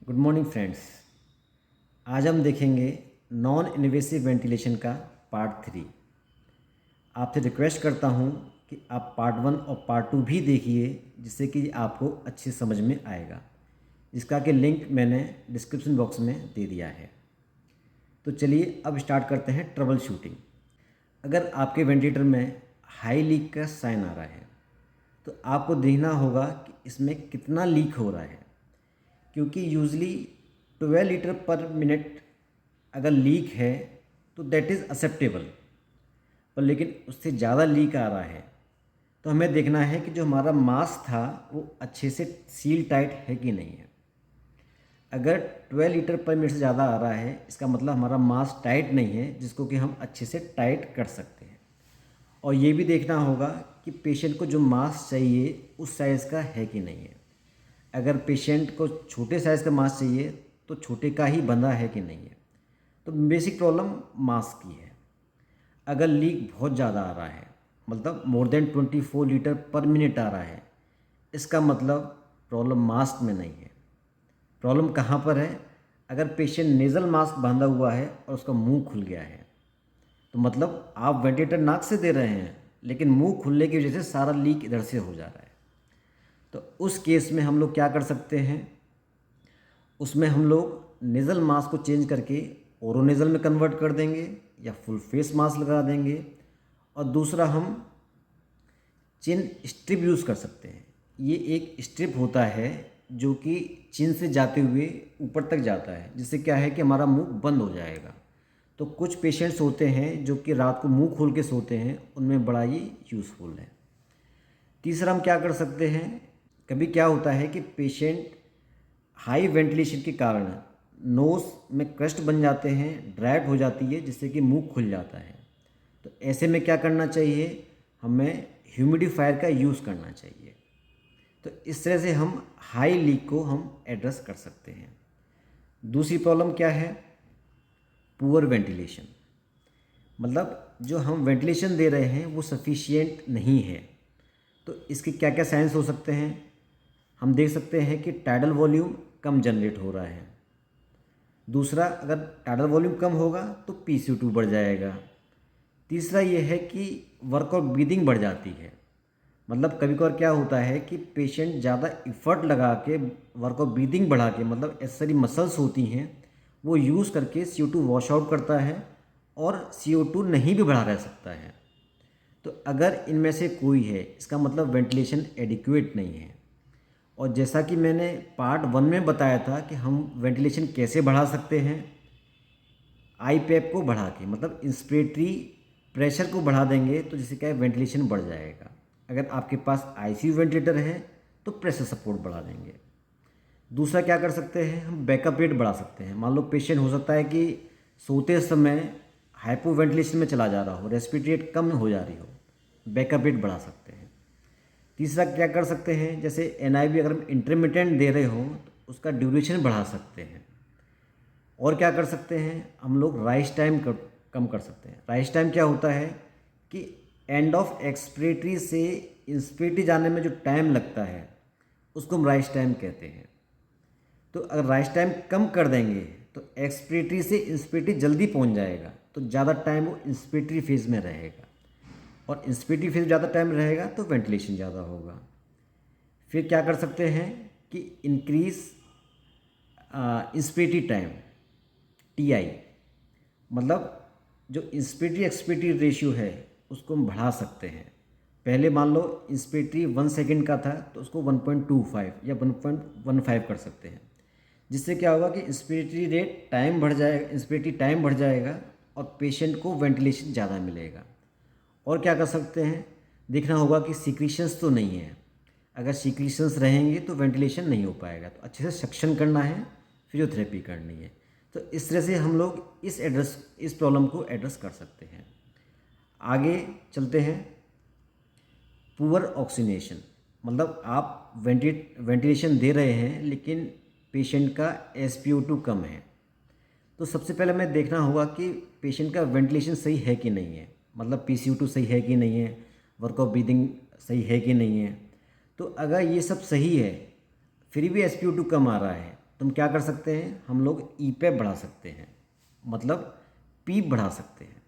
Good morning friends. आज हम देखेंगे नॉन इन्वेसिव वेंटिलेशन का पार्ट 3। आपसे रिक्वेस्ट करता हूं कि आप पार्ट 1 और पार्ट 2 भी देखिए, जिससे कि आपको अच्छी समझ में आएगा। इसका कि लिंक मैंने डिस्क्रिप्शन बॉक्स में दे दिया है। तो चलिए अब स्टार्ट करते हैं ट्रबल शूटिंग। अगर आपके वेंटिलेटर में हाई लीक का साइन आ रहा है तो आपको देखना होगा कि इसमें कितना लीक हो रहा है, क्योंकि यूजली 12 लीटर पर मिनट अगर लीक है तो दैट इज़ एक्सेप्टेबल। पर लेकिन उससे ज़्यादा लीक आ रहा है तो हमें देखना है कि जो हमारा मास था वो अच्छे से सील टाइट है कि नहीं है। अगर 12 लीटर पर मिनट से ज़्यादा आ रहा है, इसका मतलब हमारा मास टाइट नहीं है, जिसको कि हम अच्छे से टाइट कर सकते हैं। और ये भी देखना होगा कि पेशेंट को जो मास चाहिए उस साइज़ का है कि नहीं है। अगर पेशेंट को छोटे साइज़ का मास्क चाहिए तो छोटे का ही बंधा है कि नहीं है। तो बेसिक प्रॉब्लम मास्क की है। अगर लीक बहुत ज़्यादा आ रहा है, मतलब more than 24 litre per minute आ रहा है, इसका मतलब प्रॉब्लम मास्क में नहीं है। प्रॉब्लम कहाँ पर है? अगर पेशेंट नेज़ल मास्क बांधा हुआ है और उसका मुंह खुल गया है, तो मतलब आप वेंटिलेटर नाक से दे रहे हैं लेकिन मुंह खुलने की वजह से सारा लीक इधर से हो जा रहा है। तो उस केस में हम लोग क्या कर सकते हैं? उसमें हम लोग नेज़ल मास्क को चेंज करके ओरोनेज़ल में कन्वर्ट कर देंगे या फुल फेस मास्क लगा देंगे। और दूसरा हम चिन स्ट्रिप यूज़ कर सकते हैं। ये एक स्ट्रिप होता है जो कि चिन से जाते हुए ऊपर तक जाता है, जिससे क्या है कि हमारा मुंह बंद हो जाएगा। तो कुछ पेशेंट्स होते हैं जो कि रात को मुंह खोल के सोते हैं, उनमें बड़ा ही यूज़फुल है। तीसरा हम क्या कर सकते हैं? कभी क्या होता है कि पेशेंट हाई वेंटिलेशन के कारण नोज़ में क्रस्ट बन जाते हैं, ड्रैप हो जाती है, जिससे कि मुंह खुल जाता है। तो ऐसे में क्या करना चाहिए? हमें ह्यूमिडिफायर का यूज़ करना चाहिए। तो इस तरह से हम हाई लीक को हम एड्रेस कर सकते हैं। दूसरी प्रॉब्लम क्या है? Poor ventilation. मतलब जो हम वेंटिलेशन दे रहे हैं वो सफिशिएंट नहीं है। तो इसके क्या क्या साइंस हो सकते हैं? हम देख सकते हैं कि टाइडल वॉल्यूम कम जनरेट हो रहा है। दूसरा, अगर टाइडल वॉल्यूम कम होगा तो PCO2 बढ़ जाएगा। तीसरा ये है कि वर्क और ब्रीदिंग बढ़ जाती है। मतलब कभी कभार क्या होता है कि पेशेंट ज़्यादा इफ़र्ट लगा के वर्क और ब्रीदिंग बढ़ा के, मतलब ऐसी सारी मसल्स होती हैं वो यूज़ करके CO2 वॉश आउट करता है और CO2 नहीं भी बढ़ा रह सकता है। तो अगर इनमें से कोई है, इसका मतलब वेंटिलेशन एडिक्वेट नहीं है। और जैसा कि मैंने पार्ट 1 में बताया था कि हम वेंटिलेशन कैसे बढ़ा सकते हैं, आई पैप को बढ़ा के, मतलब इंस्पिरेटरी प्रेशर को बढ़ा देंगे तो जिससे क्या है, वेंटिलेशन बढ़ जाएगा। अगर आपके पास ICU वेंटिलेटर है तो प्रेशर सपोर्ट बढ़ा देंगे। दूसरा क्या कर सकते हैं? हम बैकअप रेट बढ़ा सकते हैं। मान लो पेशेंट हो सकता है कि सोते समय हाइपो वेंटिलेशन में चला जा रहा हो, रेस्पिरेटरी रेट कम हो जा रही हो, बैकअप रेट बढ़ा सकते हैं। तीसरा क्या कर सकते हैं? जैसे NIV अगर हम इंटरमिटेंट दे रहे हो तो उसका ड्यूरेशन बढ़ा सकते हैं। और क्या कर सकते हैं? हम लोग राइस टाइम कम कर सकते हैं। राइस टाइम क्या होता है कि एंड ऑफ एक्सपिरेटरी से इंस्पिरेटरी जाने में जो टाइम लगता है उसको हम राइस टाइम कहते हैं। तो अगर राइस टाइम कम कर देंगे तो एक्सपिरेटरी से इंस्पिरेटरी जल्दी पहुंच जाएगा, तो ज़्यादा टाइम वो इंस्पिरेटरी फेज़ में रहेगा। और इंस्पिरेटरी फेज़ ज़्यादा टाइम रहेगा तो वेंटिलेशन ज़्यादा होगा। फिर क्या कर सकते हैं कि इंक्रीज इंस्पिरेटरी टाइम, TI, मतलब जो इंस्पिरेटरी एक्सपिरेटरी रेशियो है उसको हम बढ़ा सकते हैं। पहले मान लो इंस्पिरेटरी 1 सेकेंड का था तो उसको 1.25 या 1.15 कर सकते हैं, जिससे क्या होगा कि इंस्पिरेटरी रेट टाइम बढ़ जाएगा, इंस्पिरेटरी टाइम बढ़ जाएगा और पेशेंट को वेंटिलेशन ज़्यादा मिलेगा। और क्या कर सकते हैं? देखना होगा कि सीक्रेशंस तो नहीं है। अगर सीक्रेशंस रहेंगे तो वेंटिलेशन नहीं हो पाएगा, तो अच्छे से सक्शन करना है, फिजियोथेरेपी करनी है। तो इस तरह से हम लोग इस प्रॉब्लम को एड्रेस कर सकते हैं। आगे चलते हैं। पुअर ऑक्सीनेशन, मतलब आप वेंटिलेशन दे रहे हैं लेकिन पेशेंट का SpO2 कम है। तो सबसे पहले हमें देखना होगा कि पेशेंट का वेंटिलेशन सही है कि नहीं है, मतलब PCO2 सही है कि नहीं है, वर्क ऑफ ब्रीदिंग सही है कि नहीं है। तो अगर ये सब सही है फिर भी SpO2 कम आ रहा है तो हम क्या कर सकते हैं, हम लोग ईपेप बढ़ा सकते हैं, मतलब पीप बढ़ा सकते हैं।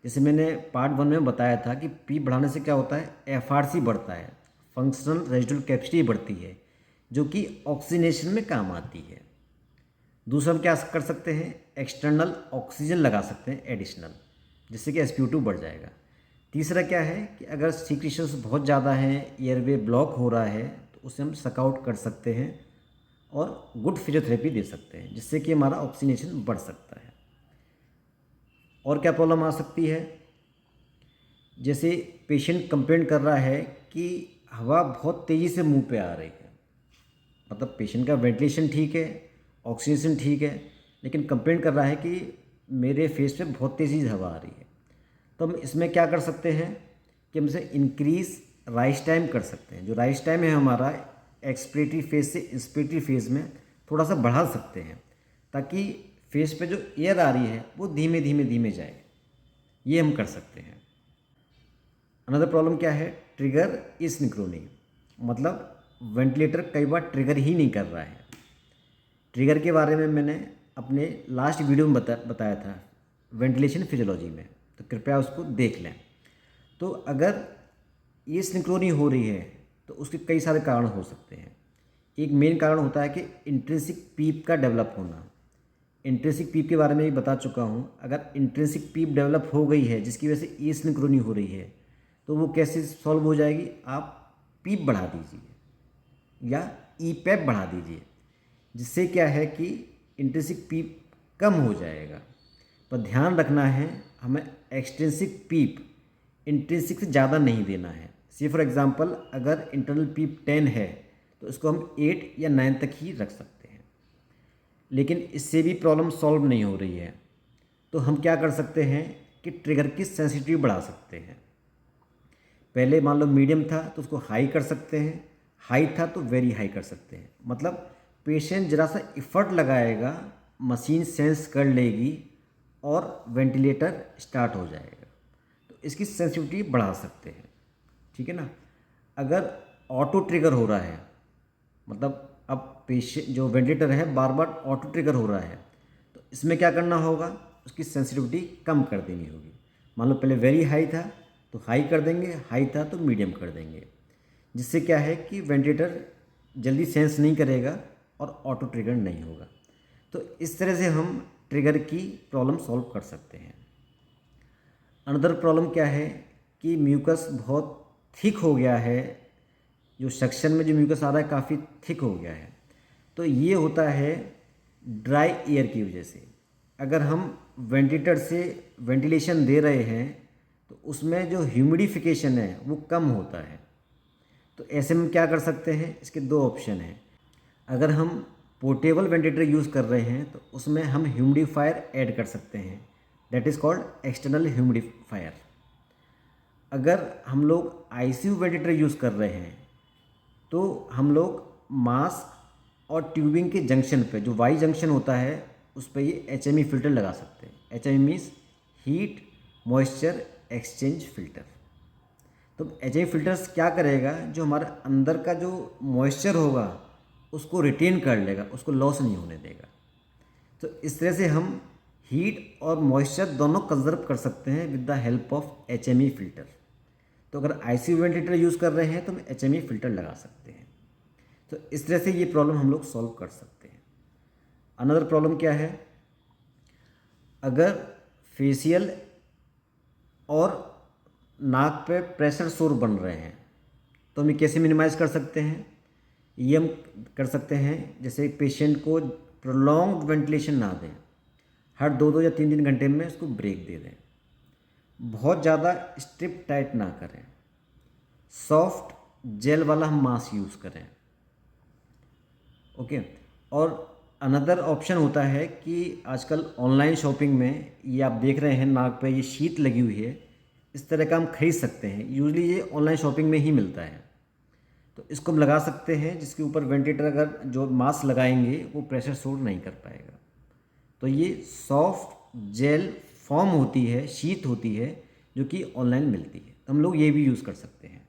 जैसे मैंने पार्ट 1 में बताया था कि पीप बढ़ाने से क्या होता है, एफआरसी बढ़ता है, फंक्शनल रेजिडुअल कैपेसिटी बढ़ती है, जो कि ऑक्सीजनेशन में काम आती है। दूसरा हम क्या कर सकते हैं, एक्सटर्नल ऑक्सीजन लगा सकते हैं एडिशनल, जिससे कि SpO2 बढ़ जाएगा। तीसरा क्या है कि अगर सीक्रेशंस बहुत ज़्यादा हैं, एयरवे ब्लॉक हो रहा है, तो उसे हम सक आउट कर सकते हैं और गुड फिजियोथेरेपी दे सकते हैं, जिससे कि हमारा ऑक्सीजनेशन बढ़ सकता है। और क्या प्रॉब्लम आ सकती है, जैसे पेशेंट कंप्लेंट कर रहा है कि हवा बहुत तेज़ी से मुंह पे आ रही है, मतलब पेशेंट का वेंटिलेशन ठीक है, ऑक्सीजन ठीक है, लेकिन कंप्लेंट कर रहा है कि मेरे फेस पे बहुत तेज़ी से हवा आ रही है। तो हम इसमें क्या कर सकते हैं कि हम इसे इंक्रीज़ राइज टाइम कर सकते हैं। जो राइज टाइम है हमारा एक्सपिरेटरी फेज से इंस्पिरेटरी फेज में थोड़ा सा बढ़ा सकते हैं, ताकि फेस पे जो एयर आ रही है वो धीमे धीमे धीमे जाए, ये हम कर सकते हैं। अनदर प्रॉब्लम क्या है, ट्रिगर एसिंक्रोनी, मतलब वेंटिलेटर कई बार ट्रिगर ही नहीं कर रहा है। ट्रिगर के बारे में मैंने अपने लास्ट वीडियो में बताया था वेंटिलेशन फिजियोलॉजी में, तो कृपया उसको देख लें। तो अगर ये सिंक्रोनी हो रही है तो उसके कई सारे कारण हो सकते हैं। एक मेन कारण होता है कि इंट्रिंसिक पीप का डेवलप होना। इंट्रिंसिक पीप के बारे में भी बता चुका हूँ। अगर इंट्रिंसिक पीप डेवलप हो गई है जिसकी वजह से ये सिंक्रोनी हो रही है, तो वो कैसे सॉल्व हो जाएगी, आप पीप बढ़ा दीजिए या ईपेप बढ़ा दीजिए, जिससे क्या है कि इंट्रिंसिक पीप कम हो जाएगा। पर ध्यान रखना है, हमें एक्सट्रिंसिक पीप इंट्रिंसिक से ज़्यादा नहीं देना है। सी फॉर एग्ज़ाम्पल अगर इंटरनल पीप 10 है तो इसको हम 8 या 9 तक ही रख सकते हैं, लेकिन इससे भी प्रॉब्लम सॉल्व नहीं हो रही है। तो हम क्या कर सकते हैं कि ट्रिगर की सेंसिटिविटी बढ़ा सकते हैं। पहले मान लो मीडियम था तो उसको हाई कर सकते हैं, हाई था तो वेरी हाई कर सकते हैं। मतलब पेशेंट ज़रा सा इफ़र्ट लगाएगा, मशीन सेंस कर लेगी और वेंटिलेटर स्टार्ट हो जाएगा। तो इसकी सेंसिटिविटी बढ़ा सकते हैं, ठीक है ना। अगर ऑटो ट्रिगर हो रहा है, मतलब अब पेशेंट जो वेंटिलेटर है बार बार ऑटो ट्रिगर हो रहा है, तो इसमें क्या करना होगा, उसकी सेंसिटिविटी कम कर देनी होगी। मान लो पहले वेरी हाई था तो हाई कर देंगे, हाई था तो मीडियम कर देंगे, जिससे क्या है कि वेंटिलेटर जल्दी सेंस नहीं करेगा और ऑटो ट्रिगर नहीं होगा। तो इस तरह से हम ट्रिगर की प्रॉब्लम सॉल्व कर सकते हैं। अनदर प्रॉब्लम क्या है कि म्यूकस बहुत थिक हो गया है, जो सेक्शन में जो म्यूकस आ रहा है काफ़ी थिक हो गया है। तो ये होता है ड्राई एयर की वजह से। अगर हम वेंटिलेटर से वेंटिलेशन दे रहे हैं तो उसमें जो ह्यूमिडिफिकेशन है वो कम होता है। तो ऐसे में क्या कर सकते हैं, इसके दो ऑप्शन हैं। अगर हम पोर्टेबल वेंटिलेटर यूज़ कर रहे हैं तो उसमें हम ह्यूमिडिफायर ऐड कर सकते हैं, that is called external humidifier. अगर हम लोग आईसीयू वेंटिलेटर यूज़ कर रहे हैं तो हम लोग मास्क और ट्यूबिंग के जंक्शन पे जो वाई जंक्शन होता है उस पर ये HME फ़िल्टर लगा सकते हैं। HME means heat moisture exchange filter. तो HME फ़िल्टर्स क्या करेगा, जो हमारे अंदर का जो मॉइस्चर होगा उसको रिटेन कर लेगा, उसको लॉस नहीं होने देगा। तो इस तरह से हम हीट और मॉइस्चर दोनों कंजर्व कर सकते हैं with the help of HME filter. तो अगर आईसीयू वेंटिलेटर यूज़ कर रहे हैं तो हम HME फ़िल्टर लगा सकते हैं। तो इस तरह से ये प्रॉब्लम हम लोग सॉल्व कर सकते हैं। अनदर प्रॉब्लम क्या है, अगर फेशियल और नाक पे प्रेशर सोर बन रहे हैं तो हम ये कैसे मिनिमाइज़ कर सकते हैं। ये हम कर सकते हैं जैसे पेशेंट को प्रोलॉन्ग्ड वेंटिलेशन ना दें, हर 2-2 या 3-3 घंटे में उसको ब्रेक दे दें, बहुत ज़्यादा स्ट्रिप टाइट ना करें, सॉफ्ट जेल वाला हम मास्क यूज़ करें, ओके। और अनदर ऑप्शन होता है कि आजकल ऑनलाइन शॉपिंग में ये आप देख रहे हैं नाक पे ये शीट लगी हुई है, इस तरह का हम खरीद सकते हैं। यूजली ये ऑनलाइन शॉपिंग में ही मिलता है, तो इसको हम लगा सकते हैं, जिसके ऊपर वेंटिलेटर अगर जो मास्क लगाएंगे वो प्रेशर सोर नहीं कर पाएगा। तो ये सॉफ्ट जेल फॉर्म होती है, शीट होती है जो कि ऑनलाइन मिलती है, तो हम लोग ये भी यूज़ कर सकते हैं।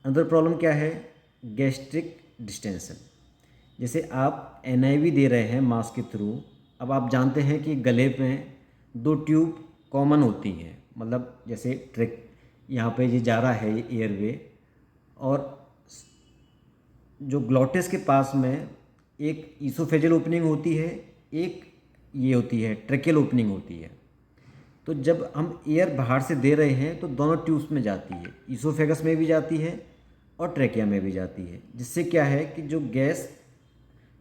अनदर प्रॉब्लम क्या है, गैस्ट्रिक डिस्टेंशन। जैसे आप NIV दे रहे हैं मास्क के थ्रू, अब आप जानते हैं कि गले में 2 ट्यूब कॉमन होती हैं, मतलब जैसे ट्रैक यहाँ पे ये जा रहा है ये एयरवे, और जो ग्लॉटिस के पास में एक ईसोफेजल ओपनिंग होती है, एक ये होती है ट्रेकेल ओपनिंग होती है। तो जब हम एयर बाहर से दे रहे हैं तो दोनों ट्यूब्स में जाती है, ईसोफेगस में भी जाती है और ट्रेकिया में भी जाती है, जिससे क्या है कि जो गैस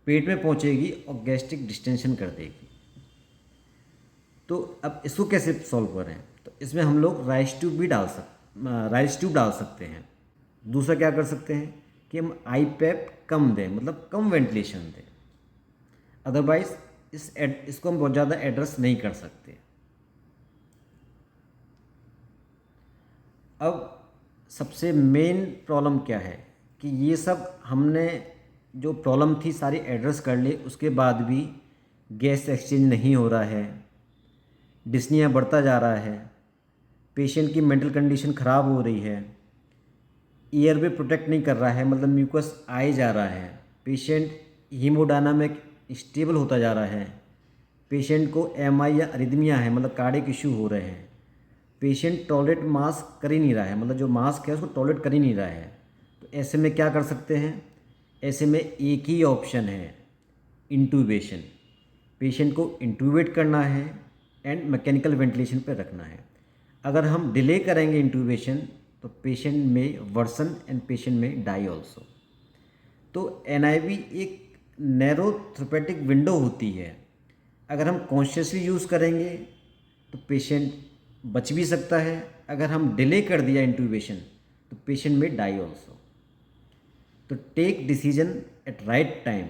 पेट में पहुंचेगी और गैस्ट्रिक डिस्टेंशन कर देगी। तो अब इसको कैसे सॉल्व करें, तो इसमें हम लोग राइस ट्यूब डाल सकते हैं। दूसरा क्या कर सकते हैं कि हम IPAP कम दें, मतलब कम वेंटिलेशन दें, अदरवाइज़ इसको हम बहुत ज़्यादा एड्रेस नहीं कर सकते। अब सबसे मेन प्रॉब्लम क्या है कि ये सब हमने जो प्रॉब्लम थी सारी एड्रेस कर ली, उसके बाद भी गैस एक्सचेंज नहीं हो रहा है, डिस्निया बढ़ता जा रहा है, पेशेंट की मेंटल कंडीशन ख़राब हो रही है, एयरवे प्रोटेक्ट नहीं कर रहा है, मतलब म्यूकस आए जा रहा है, पेशेंट हीमोडायनामिक स्टेबल होता जा रहा है, पेशेंट को MI या अरिदमिया है, मतलब कार्डियक इशू हो रहे हैं, पेशेंट टॉयलेट मास्क कर ही नहीं रहा है, मतलब जो मास्क है उसको टॉयलेट कर ही नहीं रहा है। तो ऐसे में क्या कर सकते हैं, ऐसे में एक ही ऑप्शन है, इंट्यूबेशन। पेशेंट को इंट्यूबेट करना है एंड मैकेनिकल वेंटिलेशन पर रखना है। अगर हम डिले करेंगे इंट्यूबेशन तो पेशेंट में वर्सन एंड पेशेंट में डाई ऑल्सो। तो NIV एक नैरो थेरेपेटिक विंडो होती है, अगर हम कॉन्शियसली यूज़ करेंगे तो पेशेंट बच भी सकता है, अगर हम डिले कर दिया इंट्यूबेशन तो पेशेंट में डाई ऑल्सो। तो take decision at right time,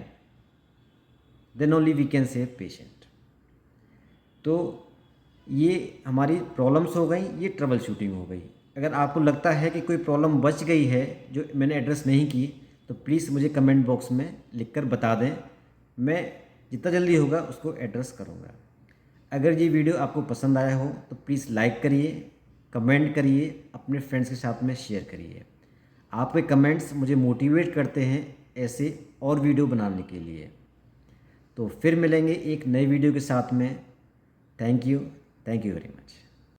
then only we can save patient. तो ये हमारी प्रॉब्लम्स हो गई, ये ट्रबल शूटिंग हो गई। अगर आपको लगता है कि कोई प्रॉब्लम बच गई है जो मैंने एड्रेस नहीं की, तो प्लीज़ मुझे कमेंट बॉक्स में लिखकर बता दें, मैं जितना जल्दी होगा उसको एड्रेस करूँगा। अगर ये वीडियो आपको पसंद आया हो तो प्लीज़ लाइक करिए, कमेंट करिए, अपने फ्रेंड्स के साथ में शेयर करिए। आपके कमेंट्स मुझे मोटिवेट करते हैं ऐसे और वीडियो बनाने के लिए। तो फिर मिलेंगे एक नई वीडियो के साथ में। Thank you very much.